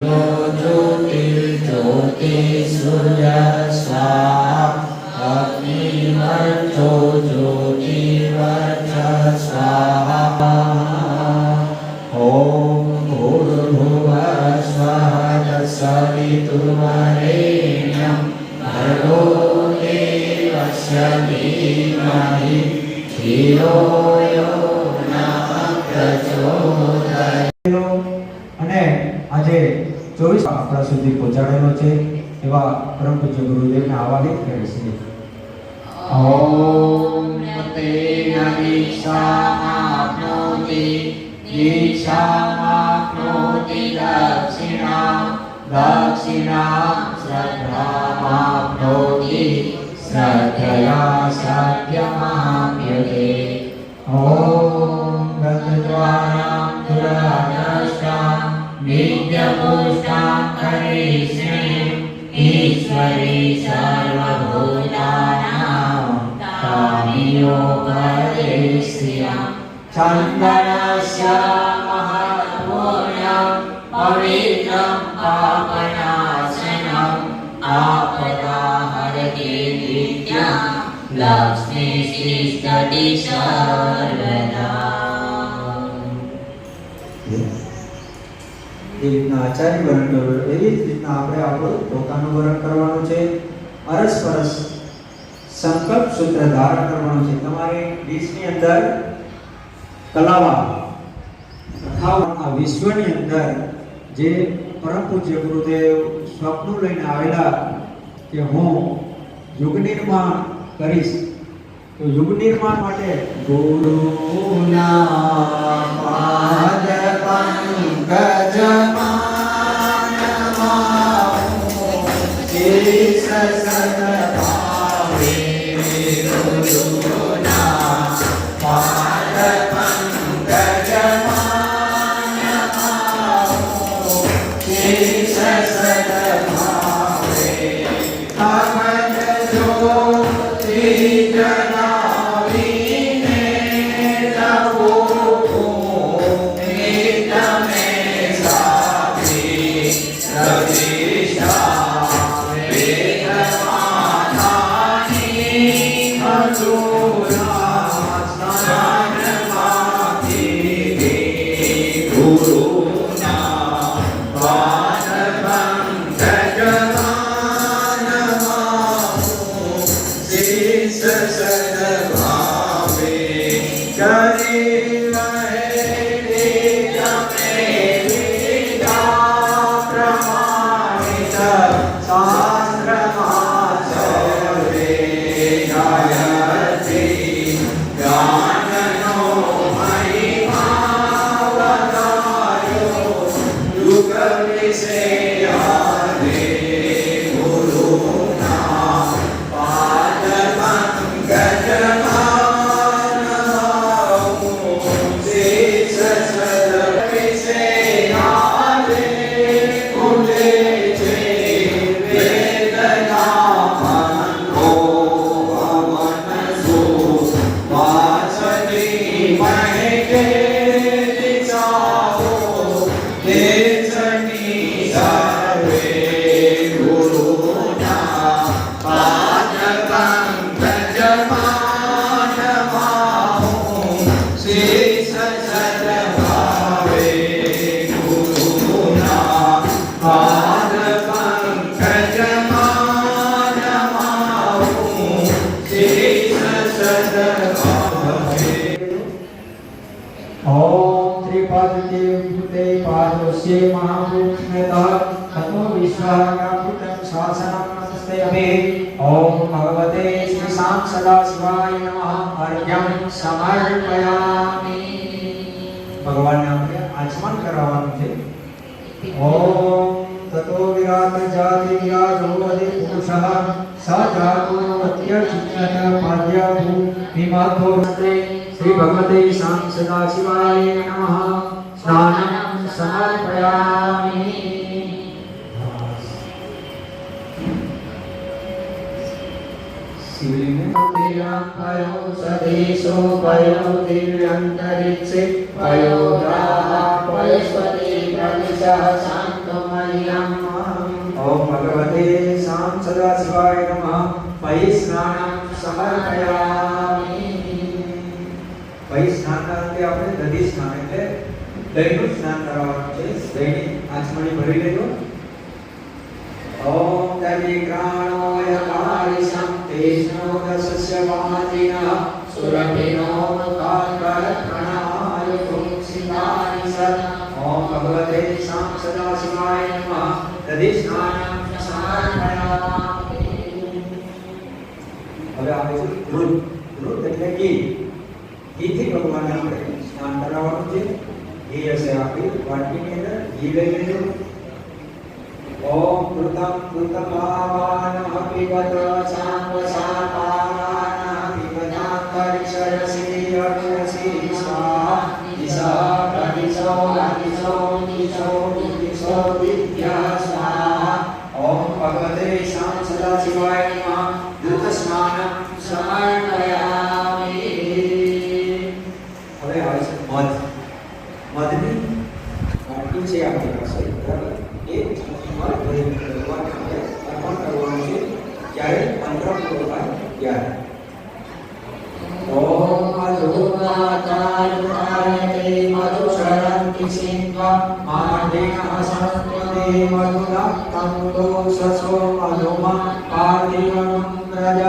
ज्योति सूर्य स्वाहा अग्निवर्चो ज्योतिवर्च स्वाहा ओम भूर्भुवः स्वः तत्सवितुर्वरेण्यं भर्गो देवस्य धीमहि धियो यो न प्रचोदयात्। અને આજે 24 આપણા સુધી પહોંચાડેલો છે એવા પરમ પૂજ્ય ગુરુદેવને આવાહિત કરે છે। ઓમ તેન દીક્ષામાપ્નોતિ દીક્ષામાપ્નોતિ દક્ષિણાં દક્ષિણાં શ્રદ્ધામાપ્નોતિ શ્રદ્ધયા સત્યમાપ્યતે। ઓમ ગતદ્વારાં દુરાદ્રષ્ટાં नित्यपुष्टां करिष्ये ईश्वरी सर्वभूतानां तामियो करिष्यां। चन्दनस्य महत्पूर्णं पवित्रं पापनाशनम् आपदाहरति नित्यं लक्ष्मीस्तिष्ठति सर्वदा। જે રીતના આચાર્ય વર્ણન કર્યું એવી જ રીતના આપણે આપણું પોતાનું વર્ણન કરવાનું છે। અરસપરસ સંકલ્પ સૂત્ર ધારણ કરવાનું છે। તમારી ડીશની અંદર કલાવા આ વિશ્વની અંદર જે પરમ પૂજ્ય ગુરુદેવ સ્વપ્ન લઈને આવેલા કે હું યુગ નિર્માણ કરીશ, તો યુગ નિર્માણ માટે ગુરુના પાદ ओम भगवते श्री शाम सदाशिवाय नमः अर्घ्यं समर्पयामि। भगवान ने આપણે આચમન કરાવવાનું છે। ओम ततो विराट जाति विराजो वदे पुरुषः स जातो अत्यचित्तः पाद्याभू विमाधो श्री भगवते शाम सदाशिवाय नमः स्नानं समर्पयामि। शिवलिंग पयो सदेशो पयो दिव्यंतरिक्षे पयो राहा पयस्पति प्रविशः शांतमय દહીંનું સ્નાન કરાવવાનું છે. દહીંની આચમણી ભરી લેજો. ઓમ દવિક્રાણોય કાલિશં તેષ્ણો રસસ્ય વાતિનઃ સુરભિનો કાકરત્રણાય તુલસીદાય સદ. ઓમ ભગવતે શામ સદા શિવાય નમઃ. દધિસ્નાનં સમર્પયામિ. હવે આવે છે દૂધ. દૂધ એટલે ઘી. ઘીથી ભગવાનને આપણે સ્નાન કરાવવાનું છે. ઘી હશે આપણી વાટકીની અંદર. ઘી લઈ લેજો. ઓમ કૃતમ કૃતભાવાનઃ પિબત ચાંગસાપાનઃ પિબતાંતરિક્ષરસી અક્ષરસી સ્વાહા. દિશા પ્રદિશો અદિશો દિશો દિશો વિદ્યા સ્વાહા. ઓમ ભગવતે શામ સદા શિવાય નમઃ. દૂધ સ્નાનં સમર્પયામિ. હવે આવે છે મધ. મધની વાટકી છે આપણી પાસે, બરાબર? એક ચમચીમાં દહીં ભગવાનને આપણે અર્પણ કરવાનું છે. જ્યારે મંત્ર પૂરો થાય ત્યારે. ઓમ મધુમાતારુતારતે મધુશરંતિ સિંધ્વા માર્ગેણ સંસ્કૃતે મધુનાક્તં દોષસો મધુમા પાર્થિવં પ્રજઃ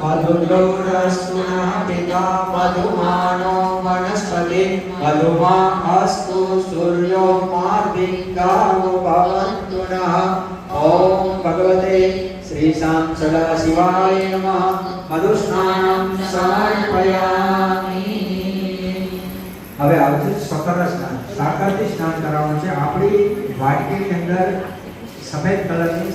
મધુદ્રોરસ્તુ નઃ પિતા મધુમાનો વનસ્પતિ મધુમા અસ્તુ સૂર્યો માર્ગિકારો ભવન્તુ નઃ. ઓમ ભગવતે શ્રી શામ સદા શિવાય નમઃ. મધુસ્નાનં સમર્પયામિ. હવે આવશે સકર સ્નાન. સાકરથી સ્નાન કરાવવાનું છે. આપણી વાટકીની અંદર સફેદ કલરની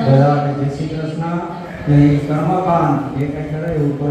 બધાને જય શ્રી કૃષ્ણ. જય કર્મકાંડ એ કઈ કરે ઉપર